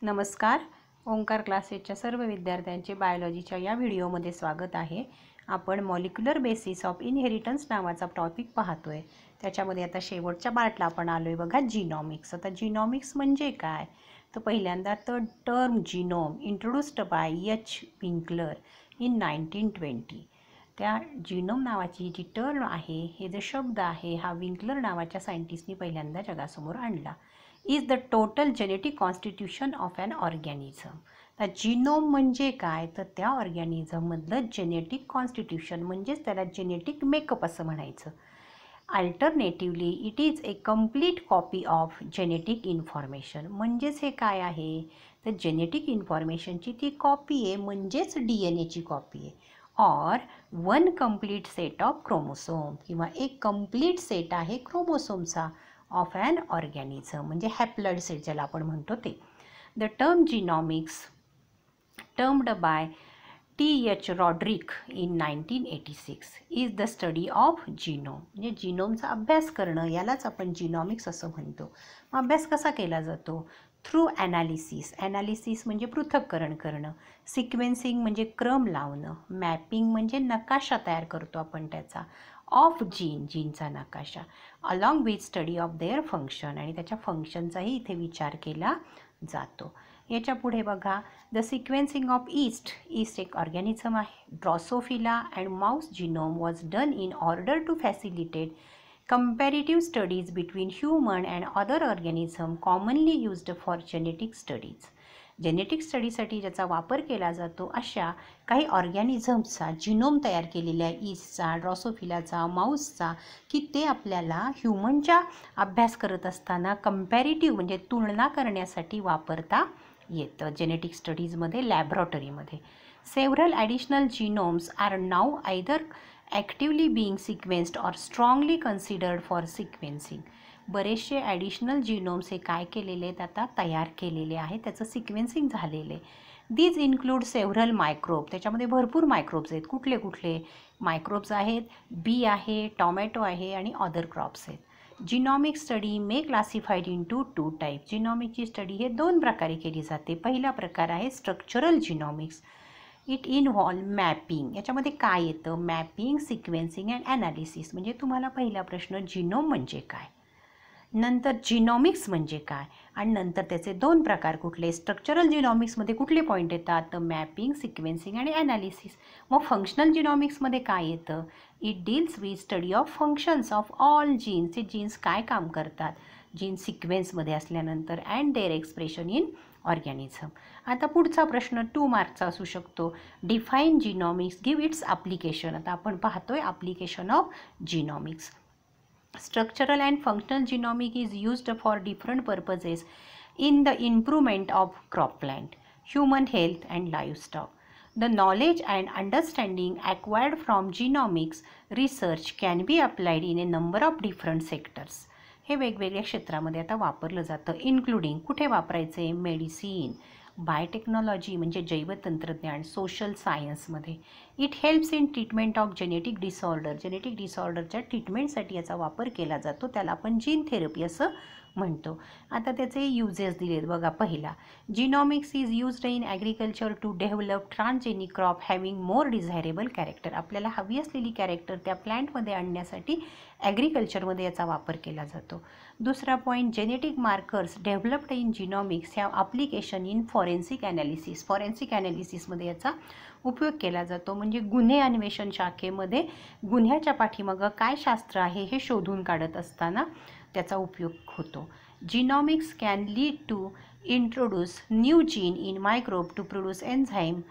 नमस्कार. ओंकार क्लासेसच्या सर्व विद्यार्थ्यांचे बायोलॉजीच्या या व्हिडिओमध्ये स्वागत आहे. आपण मॉलिक्युलर बेसिस ऑफ इनहेरिटन्स नावाचा टॉपिक पाहतोय. त्याच्यामध्ये आता शेवटच्या पार्टला आपण आलोय बघा, जीनॉमिक्स. आता जीनॉमिक्स म्हणजे काय, तर पहिल्यांदा तर term genome introduced by H Winkler in 1920. त्या जीनोम नावाची जी टर्म आहे, हे जे शब्द आहे, हा विंकलर नावाच्या सायंटिस्टनी पहिल्यांदा जगासमोर आणला. Is the total genetic constitution of an organism. तर जीनोम म्हणजे काय, तर त्या ऑर्गॅनिझममधलं जेनेटिक कॉन्स्टिट्यूशन म्हणजेच त्याला जेनेटिक मेकअप असं म्हणायचं. Alternatively it is A complete copy of genetic information. म्हणजेच हे काय आहे, तर जेनेटिक इन्फॉर्मेशनची ती कॉपी आहे, म्हणजेच DNA ची कॉपी आहे. Or one complete set of chromosome, किंवा एक कम्प्लीट सेट आहे क्रोमोसोमचा ऑफ ॲन ऑर्गॅनिझम, म्हणजे हॅप्लॉइड सेट ज्याला आपण म्हणतो ते. The term genomics termed by T.H. Roderick in 1986 is the study of genome. म्हणजे जीनोमचा अभ्यास करणं यालाच आपण जीनॉमिक्स असं म्हणतो. अभ्यास कसा केला जातो, थ्रू ॲनालिसिस. ॲनालिसिस म्हणजे पृथक्करण करणं, सिक्वेन्सिंग म्हणजे क्रम लावणं, मॅपिंग म्हणजे नकाशा तयार करतो आपण त्याचा, ऑफ जीनचा नकाशा, along with study of their function, आणि त्याच्या फंक्शनचाही इथे विचार केला जातो. याच्या पुढे बघा, द सिक्वेन्सिंग ऑफ ईस्ट एक ऑर्गॅनिझम आहे. Drosophila and mouse genome was done in order to facilitate comparative studies between human and other organism commonly used for genetic studies. Genetic स्टडीसाठी ज्याचा वापर केला जातो अशा काही ऑर्गॅनिझम्सचा जीनोम तयार केलेल्या ईस्टचा, ड्रॉसोफिलाचा, माऊसचा, की ते आपल्याला ह्युमनच्या अभ्यास करत असताना कंपॅरेटिव्ह म्हणजे तुलना करण्यासाठी वापरता येतं जेनेटिक स्टडीजमध्ये, लॅबॉरेटरीमध्ये. Several additional genomes are now either actively being sequenced or strongly considered for sequencing. बरेचसे ॲडिशनल जीनोम्स हे काय केलेले आहेत, आता तयार केलेले आहेत, त्याचं सिक्वेन्सिंग झालेलं आहे. These include several microbe. त्याच्यामध्ये भरपूर मायक्रोब्स आहेत. कुठले कुठले मायक्रोब्स आहेत, बी आहे, टॉमॅटो आहे, आणि अदर क्रॉप्स आहेत. Genomic study may classified in two type. जीनॉमिकची स्टडी हे दोन प्रकारे केली जाते. पहिला प्रकार आहे structural genomics. It involve mapping. याच्यामध्ये काय येतं, मॅपिंग, सिक्वेन्सिंग अँड ॲनालिसिस. म्हणजे तुम्हाला पहिला प्रश्न जीनोम म्हणजे काय, नंतर जीनॉमिक्स म्हणजे काय, आणि नंतर त्याचे दोन प्रकार कुठले, स्ट्रक्चरल जीनॉमिक्समध्ये कुठले पॉईंट येतात, तर मॅपिंग, सिक्वेन्सिंग आणि ॲनालिसिस. मग फंक्शनल जीनॉमिक्समध्ये काय येतं, it deals with study of functions of all genes. हे जीन्स काय काम करतात जीन सिक्वेन्समध्ये असल्यानंतर, and their expression in organism. आता पुढचा प्रश्न 2 मार्कचा असू शकतो. Define genomics, give its application. आता आपण पाहतोय application of genomics. Structural and functional genomic is used for different purposes in the improvement of cropland, human health and livestock. The knowledge and understanding acquired from genomics research can be applied in a number of different sectors. हे वेगवेगळ्या क्षेत्रामध्ये आता वापरलं जातं. Including कुठे वापरायचं आहे, medicine, biotechnology म्हणजे जैवतंत्रज्ञान, सोशल सायन्समध्ये. It helps in treatment of genetic disorder. Genetic डिसऑर्डरच्या ट्रीटमेंटसाठी याचा वापर केला जातो, त्याला आपण जीन थेरपी असं म्हणतो. आता त्याचे युजेस दिलेत बघा. पहिला, genomics is used in agriculture to develop transgenic crop having more desirable character. आपल्याला हवी असलेली कॅरेक्टर त्या प्लॅन्टमध्ये आणण्यासाठी ॲग्रिकल्चरमध्ये याचा वापर केला जातो. दुसरा point, genetic markers developed in genomics have application in forensic analysis. Forensic ॲनालिसिसमध्ये याचा उपयोग केला जातो. म्हणजे गुन्हे अन्वेषण शाखेमध्ये गुन्ह्याच्या पाठीमागं काय शास्त्र आहे हे शोधून काढत असताना त्याचा उपयोग होतो. Genomics can lead to introduce new gene in microbe to produce enzyme.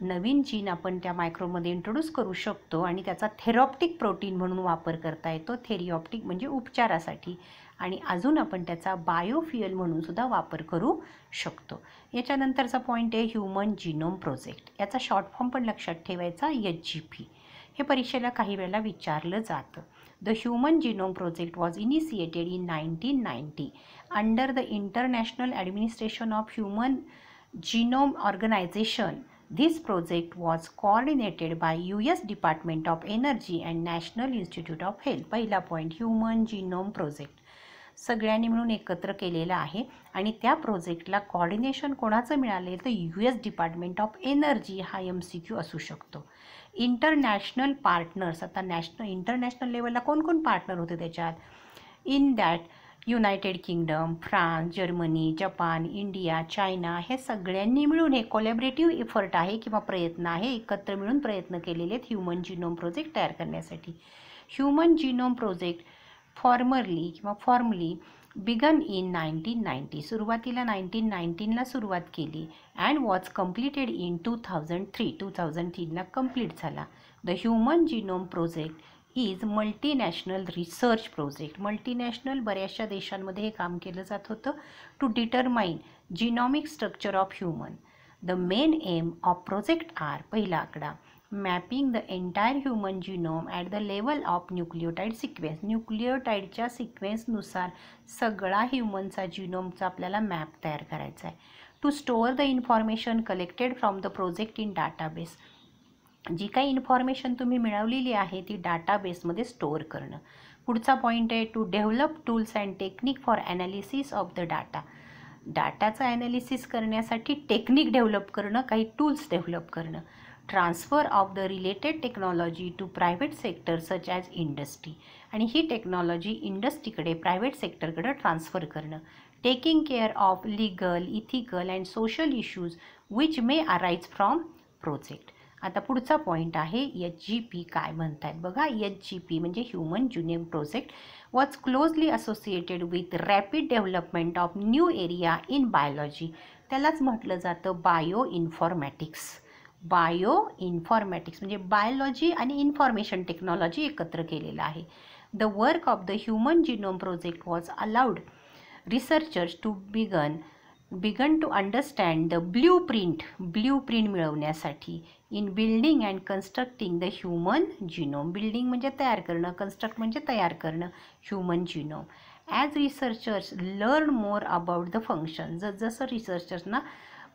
नवीन जीन आपण त्या मायक्रोबमध्ये इंट्रोड्यूस करू शकतो आणि त्याचा थेरॉप्टिक प्रोटीन म्हणून वापर करता येतो. थेरिऑप्टिक म्हणजे उपचारासाठी, आणि अजून आपण त्याचा बायोफ्युएल म्हणून सुद्धा वापर करू शकतो. याच्यानंतरचा पॉईंट आहे ह्युमन जीनोम प्रोजेक्ट. याचा शॉर्ट फॉर्म पण लक्षात ठेवायचा, HGP. हे परीक्षेला काही वेळेला विचारलं जातं. The human genome project was initiated in 1990 under the international administration of human genome organisation. This project was coordinated by US Department of Energy and National Institute of Health. पहिला पॉईंट, ह्युमन जीनोम प्रोजेक्ट. सगळ्यांनी मिळून एकत्र केलेला आहे आणि त्या प्रोजेक्टला coordination कोणाचं मिळाले तर US डिपार्टमेंट ऑफ एनर्जी हा MCQ असू शकतो. इंटरनॅशनल पार्टनर्स, आता इंटरनॅशनल लेवलला कोण कोण पार्टनर होते त्याच्यात, in that United kingdom, France, Germany, Japan, India, China, हे सगळ्यांनी मिळून हे कोलॅबरेटिव्ह एफर्ट आहे किंवा प्रयत्न आहे, एकत्र मिळून प्रयत्न केलेले आहेत ह्युमन जीनोम प्रोजेक्ट तयार करण्यासाठी. Human genome project formally began in 1990, सुरुवातीला 1919ला सुरुवात केली अँड वॉज कम्प्लिटेड इन 2003ला कंप्लीट झाला. The human genome project is multinational research project. Multinational बऱ्याचशा देशांमध्ये हे काम केलं जात होतं. To determine genomic structure of human. The main aim of project are, पहिला आकडा, mapping the entire human genome at the level of nucleotide sequence. न्यूक्लियोटाईडच्या सिक्वेन्सनुसार सगळा ह्युमनचा जिनोमचा आपल्याला मॅप तयार करायचा आहे. To store the information collected from the project in database. जी काही इन्फॉर्मेशन तुम्ही मिळवलेली आहे ती डाटाबेसमध्ये स्टोअर करणं. पुढचा पॉईंट आहे to develop tools and technique for analysis of the data. डाटाचं ॲनालिसिस करण्यासाठी टेक्निक डेव्हलप करणं, काही टूल्स डेव्हलप करणं. Transfer of the related technology to private sector such as industry. आणि ही टेक्नॉलॉजी इंडस्ट्रीकडे, प्रायव्हेट सेक्टरकडे ट्रान्सफर करणं. Taking care of legal, ethical and social issues which may arise from project. आता पुढचा पॉईंट आहे HGP काय म्हणतात बघा. HGP म्हणजे human genome project was closely associated with rapid development of new area in biology. त्यालाच म्हटलं जातं बायो इन्फॉर्मॅटिक्स. बायो इन्फॉर्मॅटिक्स म्हणजे बायोलॉजी आणि इन्फॉर्मेशन टेक्नॉलॉजी एकत्र केलेलं आहे. The work of the human genome project was allowed researchers to began to understand the blueprint मिळवण्यासाठी in building and constructing the human genome. Building म्हणजे तयार करणं, construct म्हणजे तयार करणं human genome. As researchers learn more about the function. जसं रिसर्चर्सना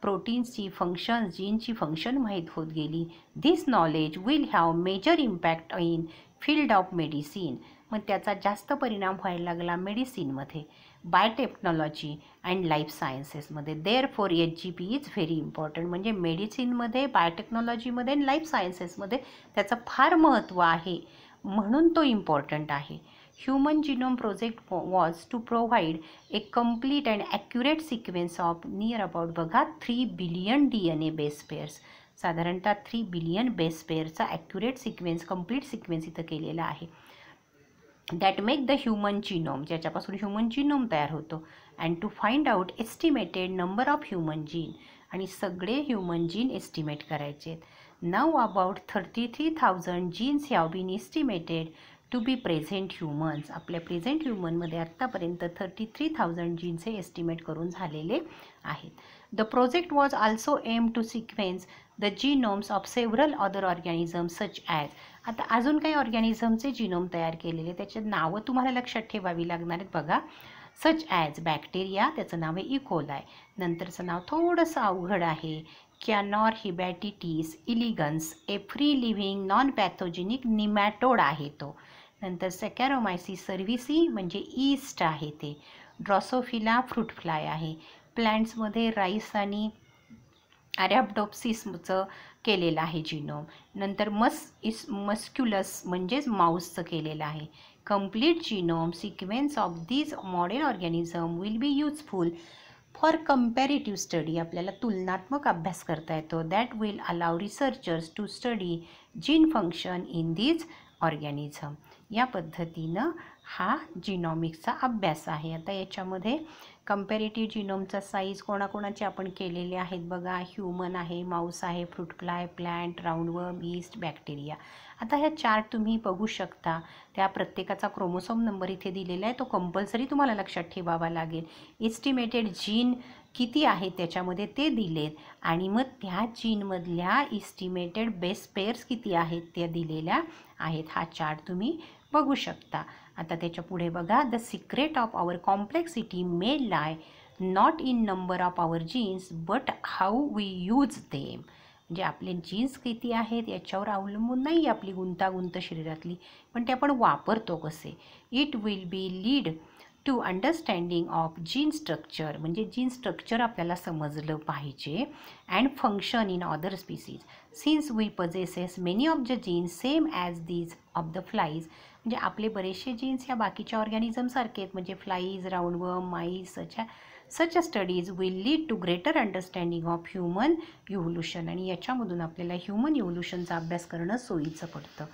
प्रोटीन्सची फंक्शन्स, जीनची फंक्शन माहीत होत गेली. This knowledge will have major impact in field of medicine. मग त्याचा जास्त परिणाम व्हायला लागला मेडिसिनमध्ये, बायोटेक्नॉलॉजी अँड लाईफ सायन्सेसमध्ये. Therefore HGP is very important. म्हणजे मेडिसिनमध्ये, बायोटेक्नॉलॉजीमध्ये आणि लाईफ सायन्सेसमध्ये त्याचं फार महत्त्व आहे, म्हणून तो इम्पॉर्टंट आहे. Human genome project was to provide a complete and accurate sequence of near about बघा 3 बिलियन DNA बेस पेअर्स. साधारणतः 3 बिलियन बेस पेअरचा ॲक्युरेट सिक्वेन्स, कम्प्लीट सिक्वेन्स इथं केलेला आहे. That make the human genome, ज्याच्यापासून ह्युमन जीनोम तयार होतो. And to find out estimated number of human gene. आणि सगळे ह्युमन जीन एस्टिमेट करायचे. Now about 33,000 genes have been estimated to be present humans. आपल्या प्रेझेंट ह्युमनमध्ये आत्तापर्यंत 33,000 जीन्सचे एस्टिमेट करून झालेले आहेत. The project was also aim to sequence the genomes of several other organisms such as. आता अजून काही ऑर्गॅनिझमचे जीनोम तयार केलेले, त्याचे नावं तुम्हाला लक्षात ठेवावी लागणार आहेत बघा. सच ॲज बॅक्टेरिया, त्याचं नाव आहे इकोलाय. नंतरचं नाव थोडंसं अवघड आहे, Caenorhabditis elegans, a free living non pathogenic nematode आहे तो. नंतर सॅकॅरोमायसिस सर्व्हिसी म्हणजे ईस्ट आहे ते. ड्रॉसोफिला फ्रूट फ्लाय आहे. प्लॅन्ट्समध्ये राईस आणि अरॅबडोप्सिसचं केलेलं आहे जीनोम. नंतर मस्क्युलस म्हणजेच माऊसचं केलेलं आहे. Complete genome sequence of these model organism will be useful for comparative study. आपल्याला तुलनात्मक अभ्यास करता येतो. That will allow researchers to study gene function in these organism. या पद्धतीनं हा जिनॉमिक्सचा अभ्यास आहे. आता याच्यामध्ये कंपॅरेटिव्ह जिनोमचा साईज कोणाकोणाचे आपण केलेले आहेत बघा. ह्युमन आहे, माऊस आहे, fruit fly, plant, roundworm, yeast, bacteria. आता ह्या चार्ट तुम्ही बघू शकता. त्या प्रत्येकाचा क्रोमोसोम नंबर इथे दिलेला आहे, तो कंपल्सरी तुम्हाला लक्षात ठेवावा लागेल. एस्टिमेटेड जीन किती आहे त्याच्यामध्ये ते दिलेत आणि मग त्या जीनमधल्या एस्टिमेटेड बेस पेअर्स किती आहेत त्या दिलेल्या आहेत. हा चार्ट तुम्ही बघू शकता. आता त्याच्या पुढे बघा. The secret of our complexity may lie not in number of our genes but how we use them. म्हणजे आपले जीन्स किती आहेत याच्यावर अवलंबून नाही आपली गुंतागुंत शरीरातली, पण ते आपण वापरतो कसे. It will be lead to understanding of gene structure, म्हणजे जीन स्ट्रक्चर आपल्याला समजलं पाहिजे. And function in other species since we possess many of the genes same as these of the flies, म्हणजे आपले बरेचसे जीन्स या बाकीच्या ऑर्गॅनिझमसारखे आहेत, म्हणजे flies, roundworm, mice, such studies will lead to greater understanding of human evolution, आणि याच्यामधून आपल्याला ह्युमन इव्होल्युशनचा अभ्यास करणं सोयीचं पडतं.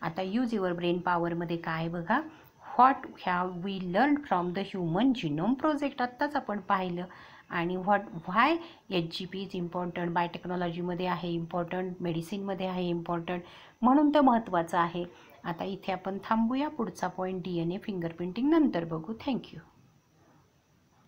आता यूज युअर ब्रेन पॉवरमध्ये काय बघा, what have we learn from the human genome project, आत्ताच आपण पाहिलं. आणि व्हाय HGP इज इम्पॉर्टंट, बायोटेक्नॉलॉजीमध्ये आहे इम्पॉर्टंट, मेडिसिनमध्ये आहे इम्पॉर्टंट, म्हणून तर महत्त्वाचं आहे. आता इथे आपण थांबूया. पुढचा पॉईंट DNA फिंगरप्रिंटिंग नंतर बघू. थँक्यू.